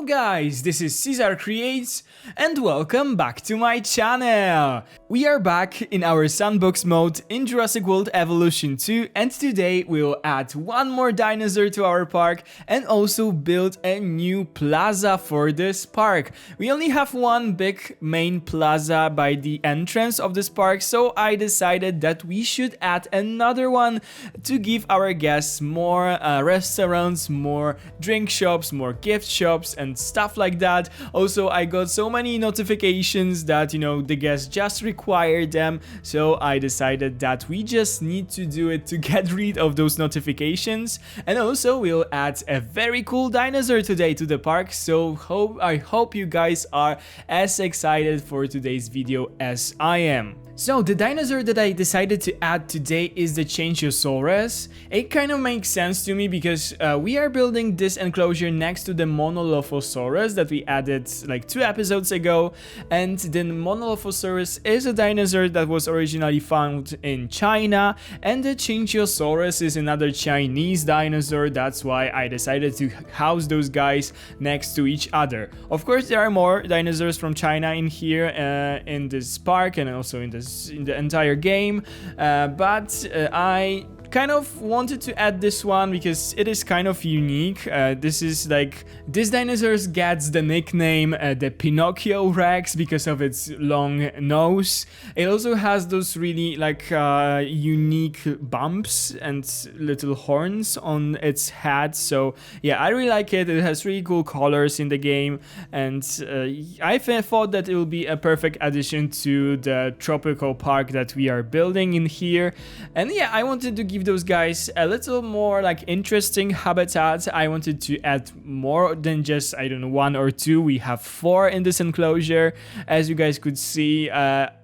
guys, this is Caesar Creates and welcome back to my channel! We are back in our Sandbox mode in Jurassic World Evolution 2 and today we'll add one more dinosaur to our park and also build a new plaza for this park. We only have one big main plaza by the entrance of this park, so I decided that we should add another one to give our guests more restaurants, more drink shops, more gift shops and stuff like that. Also, I got so many notifications that, the guests just require them, so I decided that we just need to do it to get rid of those notifications. And also, we'll add a very cool dinosaur today to the park, so I hope you guys are as excited for today's video as I am. So the dinosaur that I decided to add today is the Quianzhousaurus. It kind of makes sense to me because we are building this enclosure next to the Monolophosaurus that we added like 2 episodes ago, and the Monolophosaurus is a dinosaur that was originally found in China, and the Quianzhousaurus is another Chinese dinosaur. That's why I decided to house those guys next to each other. Of course, there are more dinosaurs from China in here in this park and also in the entire game, but I kind of wanted to add this one because it is kind of unique. This dinosaur gets the nickname the Pinocchio Rex because of its long nose. It also has those really unique bumps and little horns on its head. So yeah, I really like it. It has really cool colors in the game, and I thought that it will be a perfect addition to the tropical park that we are building in here. And yeah, I wanted to give those guys a little more interesting habitat. I wanted to add more than just, I don't know, 1 or 2. We have 4 in this enclosure. As you guys could see,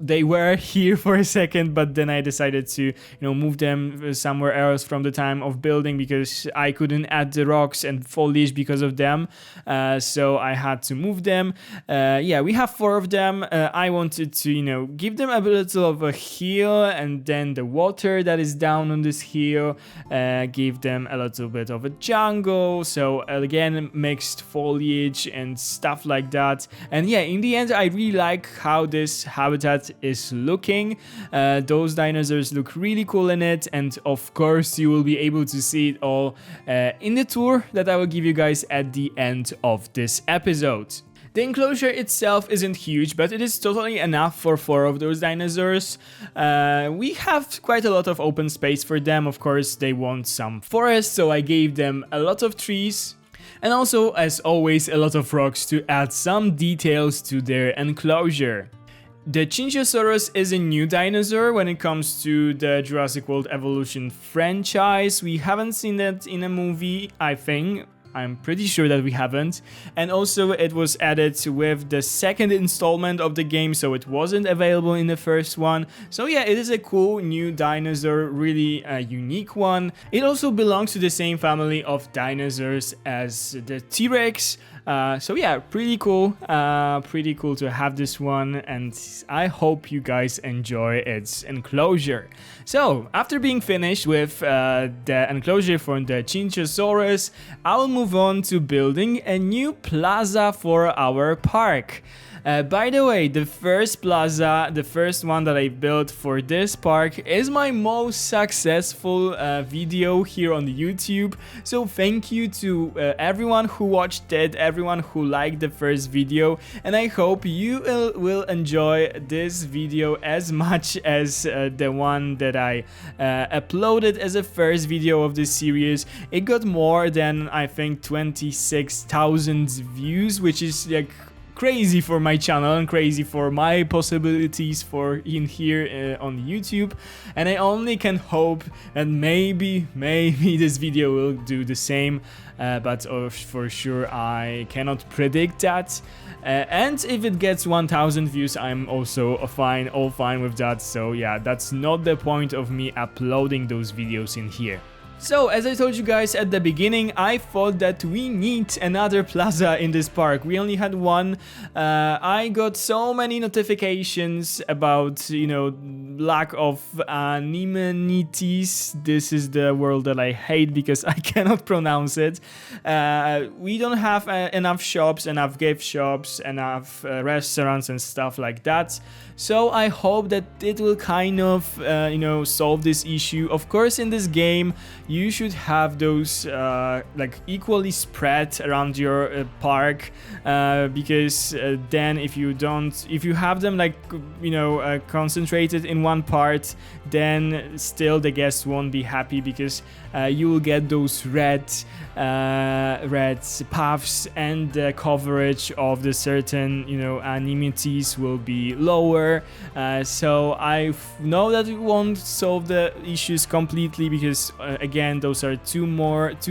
they were here for a second, but then I decided to move them somewhere else from the time of building because I couldn't add the rocks and foliage because of them, so I had to move them. Yeah, we have 4 of them. I wanted to give them a little of a hill, and then the water that is down on this hill give them a little bit of a jungle, so again mixed foliage and stuff like that. And yeah, in the end I really like how this habitat is looking. Those dinosaurs look really cool in it, and of course you will be able to see it all in the tour that I will give you guys at the end of this episode. The enclosure itself isn't huge, but it is totally enough for 4 of those dinosaurs. We have quite a lot of open space for them. Of course, they want some forest, so I gave them a lot of trees. And also, as always, a lot of rocks to add some details to their enclosure. The Quianzhousaurus is a new dinosaur when it comes to the Jurassic World Evolution franchise. We haven't seen that in a movie, I think. I'm pretty sure that we haven't. And also it was added with the second installment of the game, so it wasn't available in the first one. So yeah, it is a cool new dinosaur, really a unique one. It also belongs to the same family of dinosaurs as the T-Rex. So yeah, pretty cool to have this one, and I hope you guys enjoy its enclosure. So after being finished with the enclosure for the Quianzhousaurus, I will move on to building a new plaza for our park. By the way, the first plaza, the first one that I built for this park, is my most successful video here on YouTube. So thank you to everyone who watched it, everyone who liked the first video, and I hope you will enjoy this video as much as the one that I uploaded as a first video of this series. It got more than, I think, 26,000 views, which is crazy for my channel and crazy for my possibilities for in here on YouTube, and I only can hope that maybe this video will do the same, but for sure I cannot predict that. And if it gets 1,000 views, I'm also all fine with that. So yeah, that's not the point of me uploading those videos in here. So, as I told you guys at the beginning, I thought that we need another plaza in this park. We only had one. I got so many notifications about, lack of amenities. This is the word that I hate because I cannot pronounce it. We don't have enough shops, enough gift shops, enough restaurants and stuff like that. So I hope that it will kind of, solve this issue. Of course, in this game, you should have those like equally spread around your park, because then if you have them like, concentrated in one part, then still the guests won't be happy because you will get those red paths, and the coverage of the certain amenities will be lower. So I know that it won't solve the issues completely because again, those are too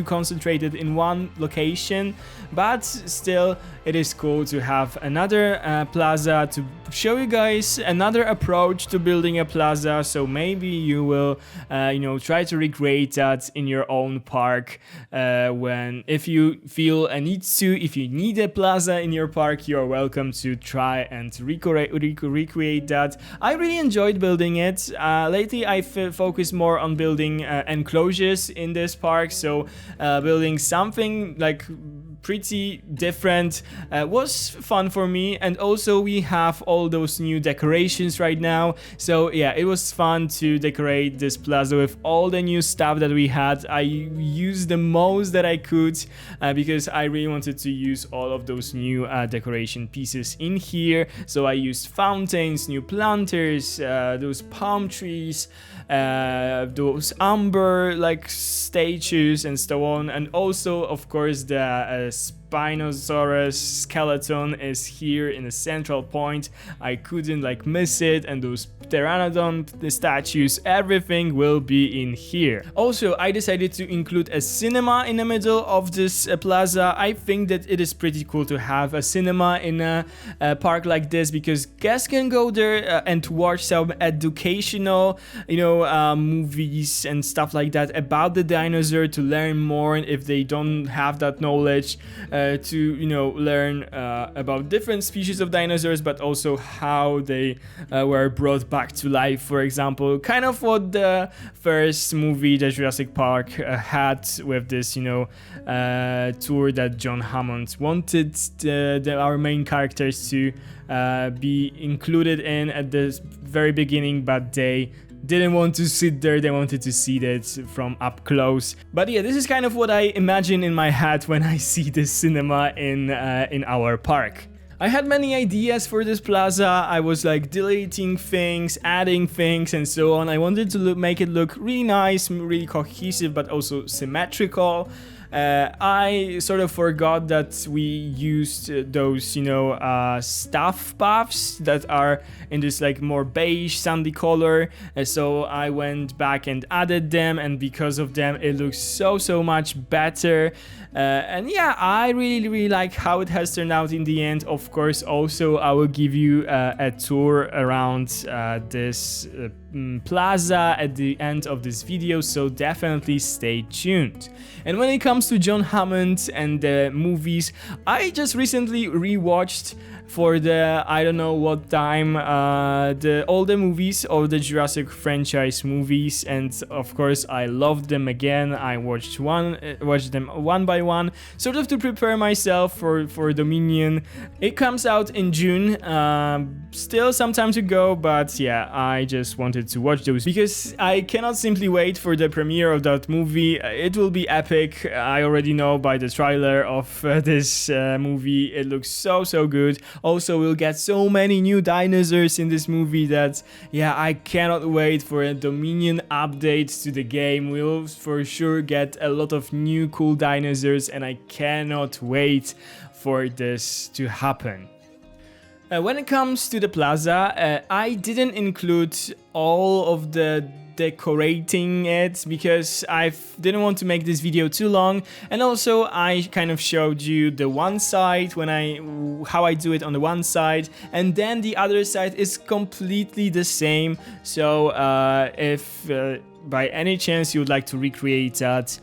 concentrated in one location, but still it is cool to have another plaza to show you guys another approach to building a plaza. So maybe you will try to recreate that in your own park if you feel a need to. If you need a plaza in your park, you're welcome to try and recreate that. I really enjoyed building it. Lately I've focused more on building enclosures in this park, so building something like pretty different was fun for me. And also we have all those new decorations right now, so yeah, it was fun to decorate this plaza with all the new stuff that we had. I used the most that I could because I really wanted to use all of those new decoration pieces in here. So I used fountains, new planters, those palm trees, those amber like statues and so on, and also of course the Spinosaurus skeleton is here in the central point. I couldn't miss it, and those pteranodon statues, everything will be in here. Also, I decided to include a cinema in the middle of this plaza. I think that it is pretty cool to have a cinema in a park like this, because guests can go there and watch some educational, movies and stuff like that about the dinosaur, to learn more if they don't have that knowledge, to learn about different species of dinosaurs, but also how they were brought back to life, for example, kind of what the first movie, the Jurassic Park, had with this tour that John Hammond wanted our main characters to be included in at the very beginning, but they didn't want to sit there, they wanted to see that from up close. But yeah, this is kind of what I imagine in my head when I see this cinema in our park. I had many ideas for this plaza. I was deleting things, adding things, and so on. I wanted to make it look really nice, really cohesive, but also symmetrical. I sort of forgot that we used those, staff paths that are in this more beige sandy color. So I went back and added them, and because of them it looks so much better. And yeah, I really like how it has turned out in the end. Of course, also I will give you a tour around this plaza at the end of this video, so definitely stay tuned. And when it comes to John Hammond and the movies, I just recently rewatched for the I don't know what time all the movies of the Jurassic franchise movies, and of course I loved them again. I watched them one by one, sort of to prepare myself for Dominion. It comes out in June, still some time to go, but yeah, I just wanted to watch those because I cannot simply wait for the premiere of that movie. It will be epic. I already know by the trailer of this movie. It looks so good. Also, we'll get so many new dinosaurs in this movie that, yeah, I cannot wait for a Dominion update to the game. We'll for sure get a lot of new cool dinosaurs, and I cannot wait for this to happen. When it comes to the plaza, I didn't include all of the decorating it because I didn't want to make this video too long, and also I kind of showed you the one side how I do it on the one side, and then the other side is completely the same. So if by any chance you would like to recreate that,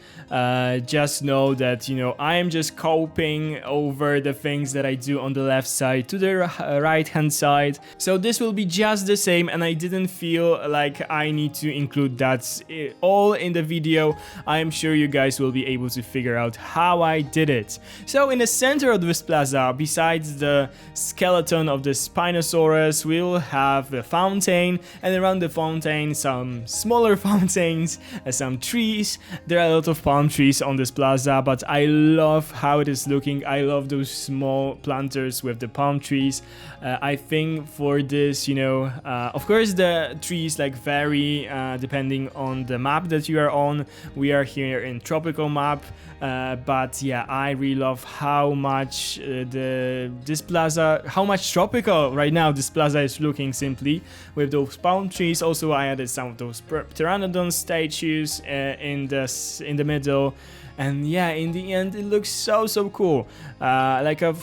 just know that, you know, I am just copying over the things that I do on the left side to the right hand side. So this will be just the same, and I didn't feel like I need to include that all in the video. I am sure you guys will be able to figure out how I did it. So in the center of this plaza, besides the skeleton of the Spinosaurus, we'll have the fountain, and around the fountain some smaller fountains, some trees. There are a lot of palm trees on this plaza, but I love how it is looking. I love those small planters with the palm trees. I think for this, you know, of course the trees like vary depending on the map that you are on. We are here in tropical map, but yeah, I really love how much this plaza, how much tropical right now this plaza is looking, simply with those palm trees. Also, I added some of those pteranodon statues in the middle, and yeah, in the end it looks so cool. Like a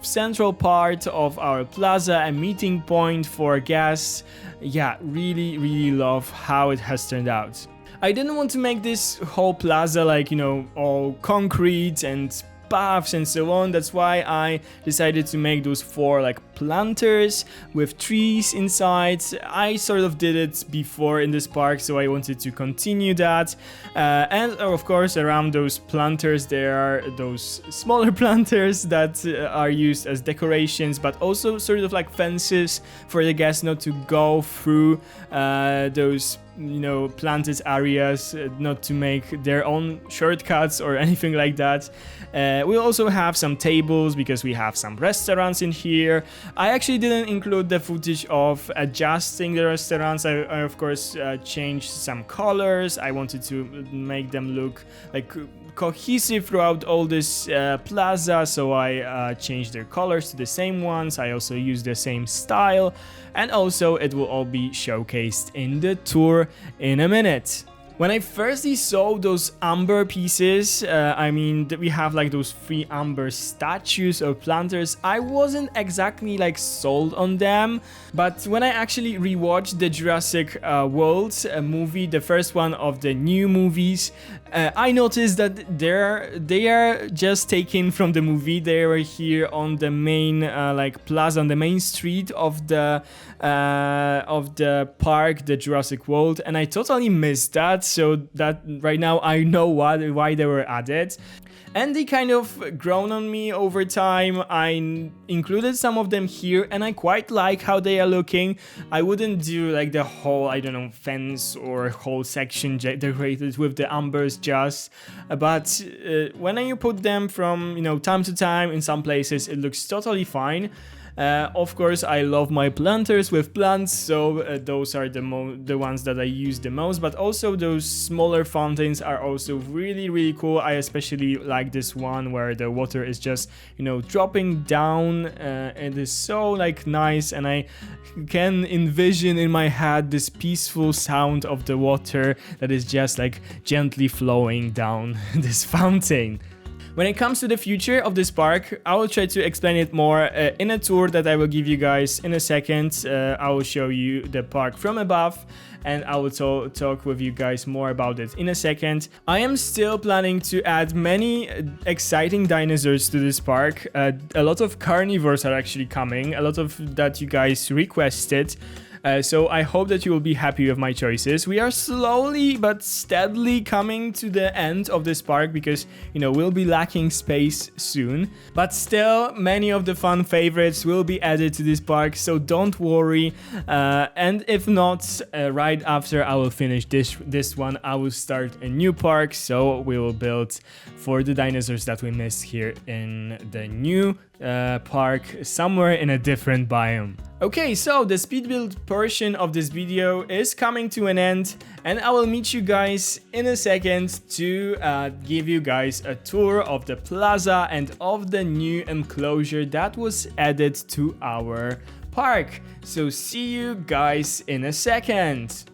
central part of our plaza, a meeting point for guests. Yeah, really love how it has turned out. I didn't want to make this whole plaza like, you know, all concrete and paths and so on. That's why I decided to make those 4 like planters with trees inside. I sort of did it before in this park, so I wanted to continue that. And of course, around those planters there are those smaller planters that are used as decorations, but also sort of like fences for the guests not to go through those, you know, planted areas, not to make their own shortcuts or anything like that. We'll also have some tables because we have some restaurants in here. I actually didn't include the footage of adjusting the restaurants. I of course changed some colors. I wanted to make them look like cohesive throughout all this plaza, so I changed their colors to the same ones. I also used the same style, and also it will all be showcased in the tour in a minute. When I firstly saw those amber pieces, I mean, we have like those 3 amber statues or planters, I wasn't exactly like sold on them. But when I actually rewatched the Jurassic World movie, the first one of the new movies, I noticed that they are just taken from the movie. They were here on the main like plaza, on the main street of the park, the Jurassic World, and I totally missed that. So that right now I know why they were added. And they kind of grown on me over time. I included some of them here, and I quite like how they are looking. I wouldn't do like the whole, I don't know, fence or whole section decorated with the ambers just, but when you put them from, you know, time to time in some places, it looks totally fine. Of course, I love my planters with plants, so those are the ones that I use the most, but also those smaller fountains are also really cool. I especially like this one where the water is just, you know, dropping down. It is so like nice, and I can envision in my head this peaceful sound of the water that is just like gently flowing down this fountain. When it comes to the future of this park, I will try to explain it more in a tour that I will give you guys in a second. I will show you the park from above, and I will talk with you guys more about it in a second. I am still planning to add many exciting dinosaurs to this park. A lot of carnivores are actually coming, a lot of that you guys requested. So I hope that you will be happy with my choices. We are slowly but steadily coming to the end of this park because, you know, we'll be lacking space soon. But still, many of the fun favorites will be added to this park, so don't worry. And if not, right after I will finish this one, I will start a new park, so we will build for the dinosaurs that we missed here in the new park, somewhere in a different biome. Okay, so the speed build portion of this video is coming to an end, and I will meet you guys in a second to give you guys a tour of the plaza and of the new enclosure that was added to our park. So see you guys in a second.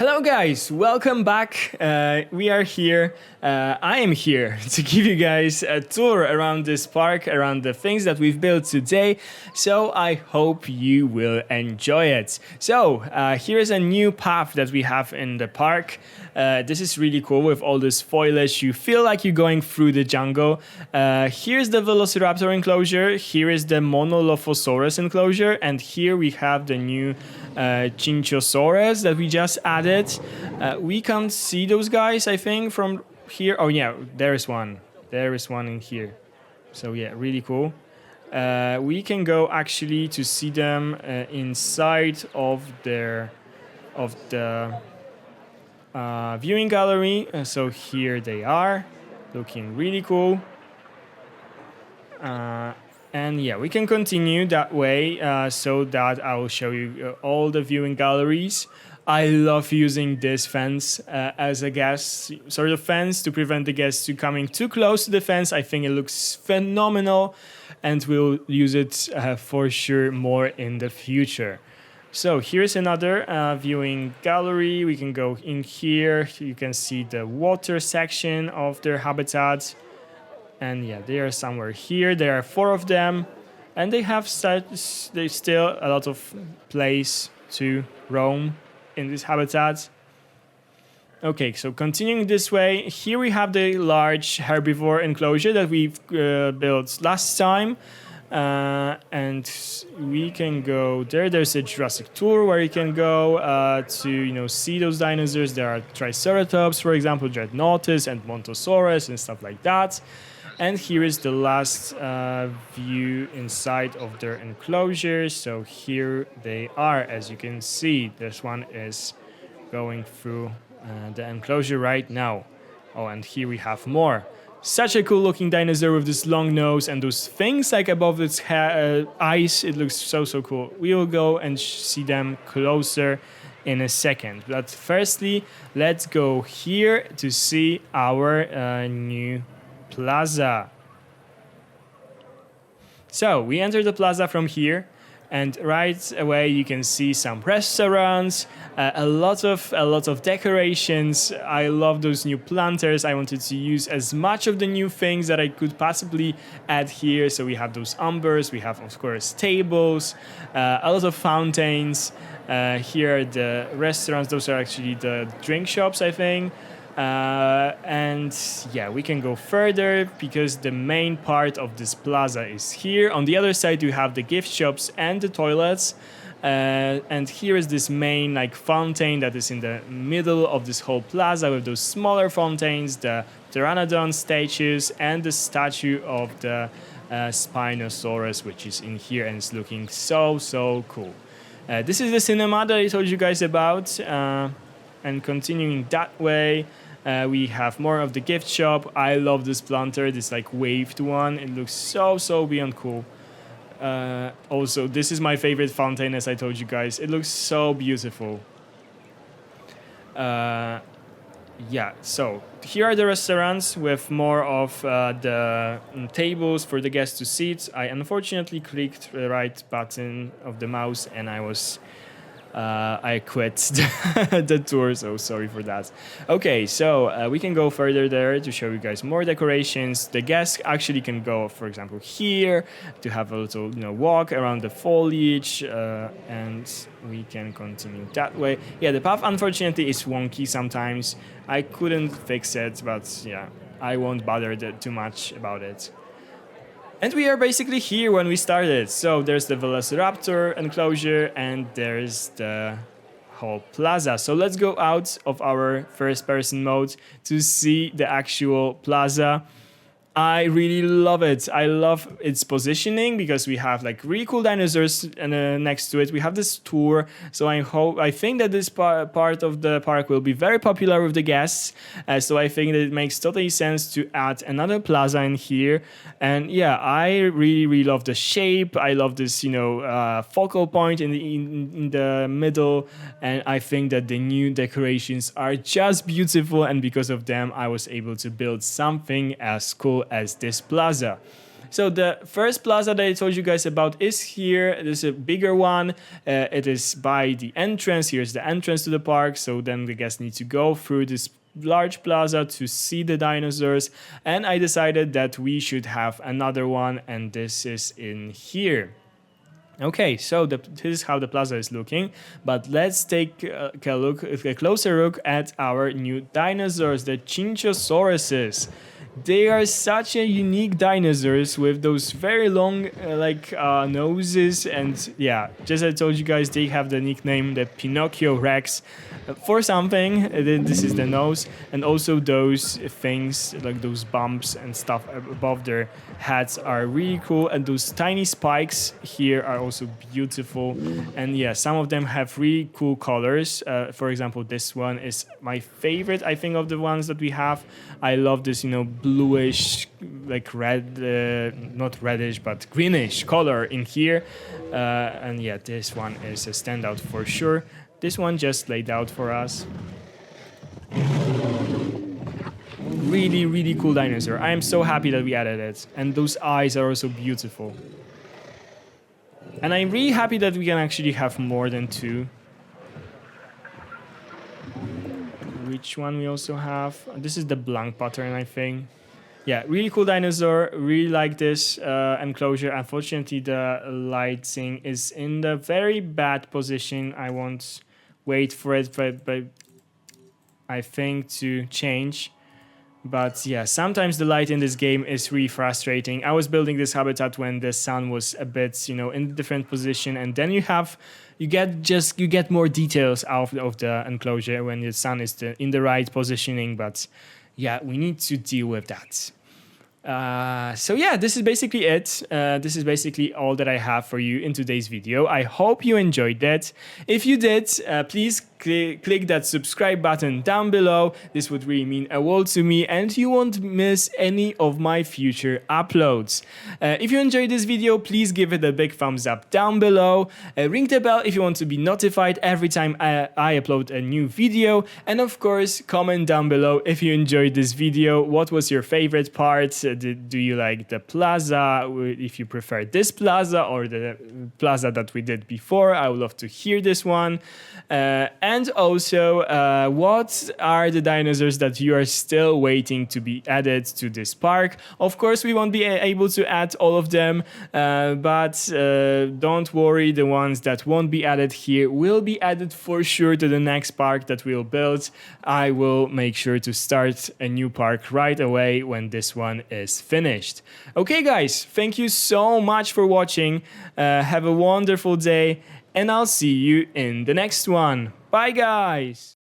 Hello guys, welcome back. We are here. I am here to give you guys a tour around this park, around the things that we've built today. So I hope you will enjoy it. So here is a new path that we have in the park. This is really cool with all this foliage. You feel like you're going through the jungle. Here's the Velociraptor enclosure. Here is the Monolophosaurus enclosure. And here we have the new Chinchosaurus that we just added. We can't see those guys, I think, from here. Oh yeah, there is one. There is one in here. So yeah, really cool. We can go actually to see them inside of the viewing gallery. So here they are, looking really cool. And yeah, we can continue that way so that I will show you all the viewing galleries. I love using this fence as a guest sort of fence to prevent the guests to coming too close to the fence. I think it looks phenomenal and we'll use it for sure more in the future. So here's another viewing gallery. We can go in here. You can see the water section of their habitat. And yeah, they are somewhere here. There are 4 of them. And they have still a lot of place to roam in this habitat. Okay, so continuing this way, here we have the large herbivore enclosure that we've built last time. And we can go there. There's a Jurassic tour where you can go to see those dinosaurs. There are Triceratops, for example, Dreadnoughtus and Montosaurus and stuff like that. And here is the last view inside of their enclosure. So here they are, as you can see. This one is going through the enclosure right now. Oh, and here we have more. Such a cool looking dinosaur with this long nose and those things like above its eyes. It looks so cool. We will go and see them closer in a second. But firstly, let's go here to see our new plaza. So we enter the plaza from here, and right away you can see some restaurants, a lot of decorations. I love those new planters. I wanted to use as much of the new things that I could possibly add here. So we have those umbers, we have of course tables, a lot of fountains. Here are the restaurants. Those are actually the drink shops, I think. And yeah, we can go further because the main part of this plaza is here. On the other side you have the gift shops and the toilets, and here is this main fountain that is in the middle of this whole plaza with those smaller fountains, the Pteranodon statues and the statue of the Spinosaurus, which is in here and it's looking so cool. This is the cinema that I told you guys about, and continuing that way, we have more of the gift shop. I love this planter, this waved one. It looks so beyond cool. Also, this is my favorite fountain, as I told you guys. It looks so beautiful. Yeah, so here are the restaurants with more of the tables for the guests to sit. I unfortunately clicked the right button of the mouse and I quit the tour, so sorry for that. Okay, so we can go further there to show you guys more decorations. The guests actually can go, for example, here to have a little walk around the foliage, and we can continue that way. Yeah, the path unfortunately is wonky sometimes. I couldn't fix it, but yeah, I won't bother too much about it. And we are basically here when we started. So there's the Velociraptor enclosure and there's the whole plaza. So let's go out of our first person mode to see the actual plaza. I really love it. I love its positioning because we have really cool dinosaurs next to it. We have this tour, so I think that this part of the park will be very popular with the guests. So I think that it makes totally sense to add another plaza in here. And yeah, I really love the shape. I love this focal point in the middle, and I think that the new decorations are just beautiful. And because of them, I was able to build something as cool as this plaza. So the first plaza that I told you guys about is here. This is a bigger one. It is by the entrance. Here's the entrance to the park. So then the guests need to go through this large plaza to see the dinosaurs. And I decided that we should have another one, and this is in here. Okay, so this is how the plaza is looking, but let's take a closer look at our new dinosaurs, the Quianzhousauruses. They are such a unique dinosaurs with those very long noses, and yeah, just as I told you guys, they have the nickname the Pinocchio Rex for something. This is the nose, and also those things like those bumps and stuff above their heads are really cool, and those tiny spikes here are also beautiful. And yeah, some of them have really cool colors. For example, this one is my favorite, I think, of the ones that we have. I love this, bluish, like red, not reddish, but greenish color in here. And yeah, this one is a standout for sure. This one just laid out for us. Really, really cool dinosaur. I am so happy that we added it. And those eyes are also beautiful. And I'm really happy that we can actually have more than two. Which one we also have? This is the blank pattern, I think. Yeah, really cool dinosaur. Really like this enclosure. Unfortunately, the lighting is in the very bad position. I won't wait for it, but I think to change. But yeah, sometimes the light in this game is really frustrating. I was building this habitat when the sun was a bit, in a different position, and then you get more details out of the enclosure when the sun is in the right positioning. But yeah, we need to deal with that. So yeah, this is basically it. This is basically all that I have for you in today's video. I hope you enjoyed that. If you did, please click that subscribe button down below. This would really mean a world to me, and you won't miss any of my future uploads. If you enjoyed this video, please give it a big thumbs up down below. Ring the bell if you want to be notified every time I upload a new video. And of course, comment down below if you enjoyed this video. What was your favorite part? Do you like the plaza? If you prefer this plaza or the plaza that we did before, I would love to hear this one. And also, what are the dinosaurs that you are still waiting to be added to this park? Of course, we won't be able to add all of them, but don't worry, the ones that won't be added here will be added for sure to the next park that we'll build. I will make sure to start a new park right away when this one is finished. Okay, guys, thank you so much for watching. Have a wonderful day, and I'll see you in the next one. Bye, guys!